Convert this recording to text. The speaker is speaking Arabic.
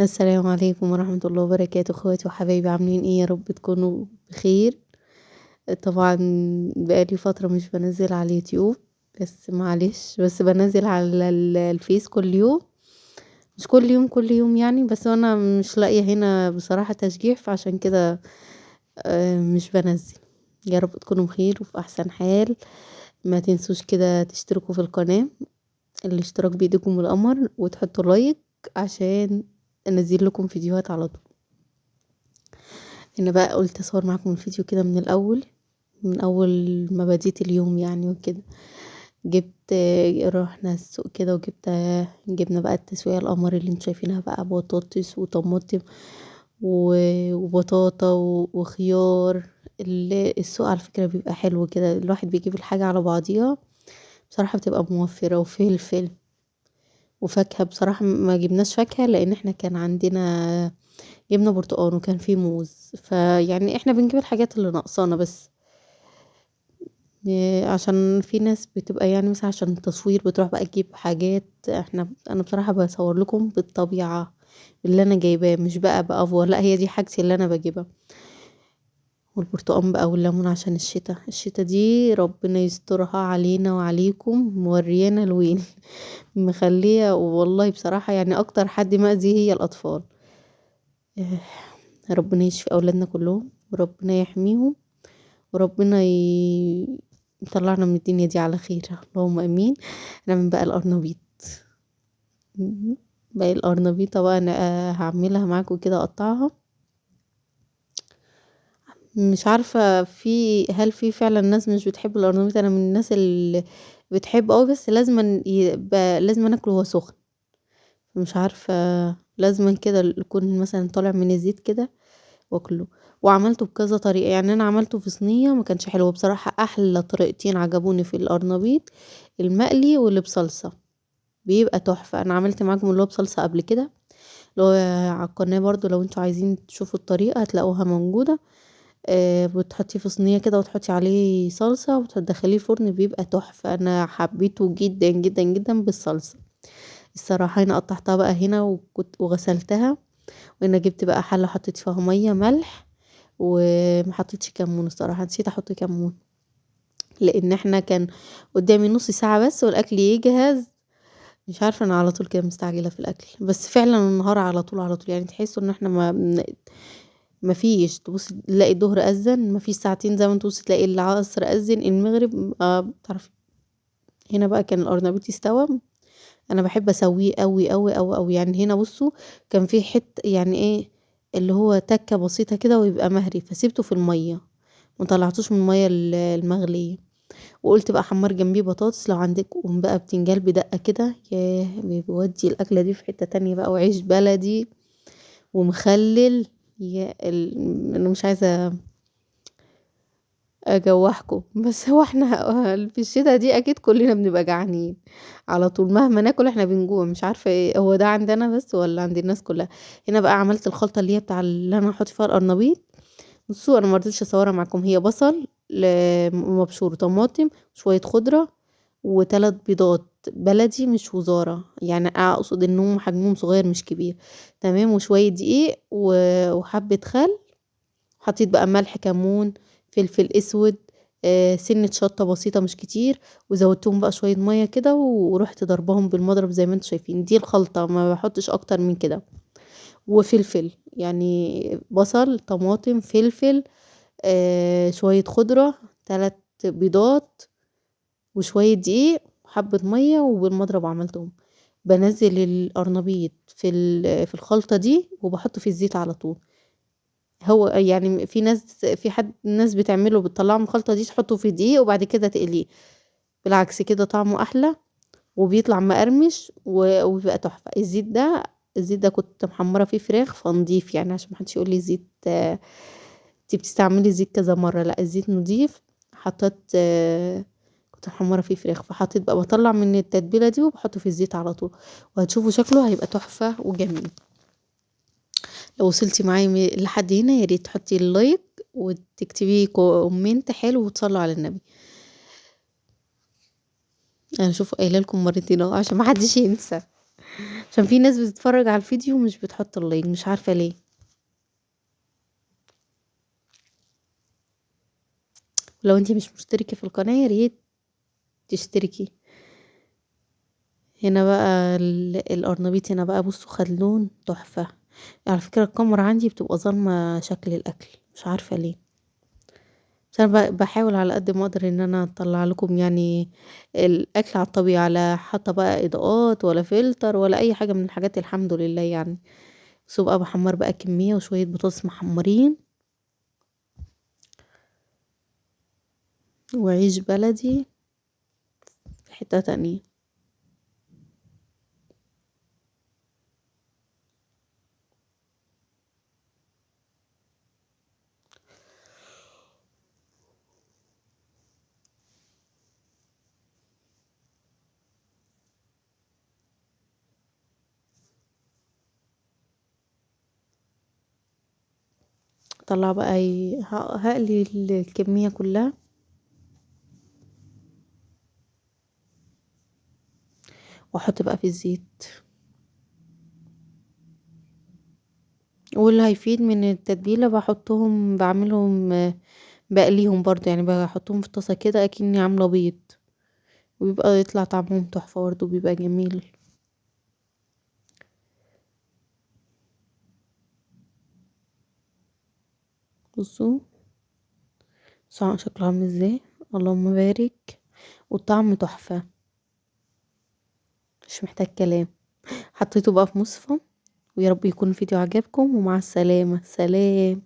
السلام عليكم ورحمة الله وبركاته، اخواتي وحبايبي عاملين ايه؟ يا رب تكونوا بخير. طبعا بقالي فترة مش بنزل على اليوتيوب، بس معلش، بس بنزل على الفيس كل يوم. مش كل يوم يعني، بس انا مش لاقية هنا بصراحة تشجيع، فعشان كده مش بنزل. يا رب تكونوا بخير وفي احسن حال. ما تنسوش كده تشتركوا في القناة، الاشتراك بيديكم القمر، وتحطوا لايك عشان انزل لكم فيديوهات على طول. انا بقى قلت اصور معاكم الفيديو كده من اول ما بديت اليوم يعني وكده. جبت رحنا السوق كده وجبت جبنا بقى التسوية القمر اللي انتوا شايفينها، بقى بطاطس وطماطم وبطاطا وخيار. السوق على فكرة بيبقى حلو كده، الواحد بيجيب الحاجة على بعضيها، بصراحة بتبقى موفرة. وفلفل وفاكهة، بصراحة ما جبناش فاكهة لان احنا كان عندنا، جبنا برتقان وكان فيه موز، فيعني احنا بنجيب الحاجات اللي ناقصانا بس. عشان في ناس بتبقى يعني مثلا عشان التصوير بتروح بقى تجيب حاجات. انا بصراحة بصور لكم بالطبيعة اللي انا جايباه، مش بقى بأفور، لا هي دي حاجتي اللي انا بجيبها. والبرتقان بقى والليمون عشان الشتا دي ربنا يسترها علينا وعليكم، موريانا الويل مخليه والله بصراحة، يعني اكتر حد مأذي هي الاطفال. آه، ربنا يشفي اولادنا كلهم، وربنا يحميهم، وربنا يطلعنا من الدنيا دي على خير، اللهم امين. انا من بقى القرنبيط، باقي القرنبيطة بقى انا هعملها معاكم كده، اقطعها. مش عارفة هل في فعلا ناس مش بتحب القرنبيط، انا من الناس اللي بتحب قوي، بس لازم اكله وهو سخن. مش عارفة، لازم كده يكون مثلا طالع من الزيت كده واكله. وعملته بكذا طريقة، يعني انا عملته في صينية ما كانش حلو بصراحة. احلى طريقتين عجبوني في القرنبيط، المقلي واللي بصلصة، بيبقى تحفة. انا عملت معاكم اللي هو بصلصة قبل كده، اللي هو على القناة برضو، لو انتوا عايزين تشوفوا الطريقة هتلاقوها موجودة. بتحطيه في صينية كده وتحطي عليه صلصة وتدخليه الفرن، بيبقى تحفة. انا حبيته جدا جدا جدا بالصلصة. الصراحة انا قطعتها بقى هنا وكنت وغسلتها، وانا جبت بقى حلة حطيت فيها مية ملح، ومحطتش كمون. الصراحة نسيت احط كمون، لان احنا كان قدامي نص ساعة بس والاكل يجهز. مش عارفة، انا على طول كده مستعجلة في الاكل، بس فعلا النهار على طول على طول، يعني تحسوا ان احنا ما فيش، تبص تلاقي الظهر اذن، ما فيش ساعتين زي ما تبص تلاقي العصر اذن، المغرب تعرفي. هنا بقى كان القرنبيط استوى. انا بحب اسويه قوي قوي قوي قوي، يعني هنا بصوا كان في يعني ايه، اللي هو تكة بسيطة كده ويبقى مهري، فسيبته في المية، ما طلعتوش من المية المغلية. وقلت بقى حمر جنبيه بطاطس، لو عندك قوم بقى بتنجال بدقة كده، ياه بيودي الأكلة دي في حتة تانية بقى، وعيش بلدي ومخلل. انا مش عايزة اجوحكم، بس هو احنا في الشتا دي اكيد كلنا بنبقى جعانين على طول، مهما ناكل احنا بنجوع. مش عارفة ايه هو ده، عندنا بس ولا عند الناس كلها؟ هنا بقى عملت الخلطة اللي هي بتاع اللي انا هحط فيها القرنبيط. بصوا انا مرضتش اصورها معاكم، هي بصل مبشور، طماطم، شوية خضرة، وثلاث بيضات بلدي مش وزارة، يعني اقصد انهم حجمهم صغير مش كبير. تمام، وشوية دقيق وحبة خل. حطيت بقى ملح، كمون، فلفل اسود، سنة شطة بسيطة مش كتير، وزودتهم بقى شوية مية كده، ورحت ضربهم بالمضرب زي ما انتوا شايفين. دي الخلطة، ما بحطش اكتر من كده. وفلفل يعني بصل طماطم فلفل، شوية خضرة، 3 بيضات، وشوية دقيق، وحبة مية، وبالمضرب عملتهم. بنزل القرنبيط في الخلطة دي، وبحطه في الزيت على طول. هو يعني في ناس بتعمله، بتطلعه من الخلطة دي تحطه في دقيق وبعد كده تقليه، بالعكس كده طعمه احلى، وبيطلع مقرمش وبيبقى تحفة. الزيت ده كنت محمرة فيه فراخ فنضيف، يعني عشان محدش يقول لي زيت انتي بتستعملي زيت كذا مرة، لا الزيت نضيف. حطيت كنت محمرة فيه فراخ، فحطيت بقى بطلع من التتبيلة دي وبحطه في الزيت على طول، وهتشوفوا شكله هيبقى تحفة وجميل. لو وصلتي معايا لحد هنا يا ريت تحطي اللايك وتكتبي كومنت حلو وتصلوا على النبي. انا شوف قايله لكم مرتين اهو عشان ما حدش ينسى. عشان في ناس بتتفرج على الفيديو ومش بتحط اللايك، مش عارفة ليه. لو انتي مش مشتركة في القناة يا ريت تشتركي. هنا بقى القرنبيط هنا بقى، بصوا خد لون تحفة. على فكرة الكاميرا عندي بتبقى ظالمة شكل الأكل، مش عارفة ليه. بس انا بحاول على قد ما اقدر ان انا اطلع لكم يعني الاكل على الطبيعه، لا حاطه بقى اضاءات ولا فلتر ولا اي حاجه من الحاجات، الحمد لله يعني. بس بقى بحمر بقى كميه وشويه بطاطس محمرين وعيش بلدي في حته تانية. طلع بقى هقلي الكميه كلها واحط بقى في الزيت. واللي هيفيد من التتبيله بحطهم، بعملهم بقليهم برضو، يعني بحطهم في طاسه كده اكني عامله بيض، وبيبقى يطلع طعمهم تحفه برضو، بيبقى جميل. بصوا شكله عامل ازاي، اللهم بارك. والطعم تحفة، مش محتاج كلام. حطيته بقى في مصفى. ويا رب يكون الفيديو عجبكم، ومع السلامة، سلام.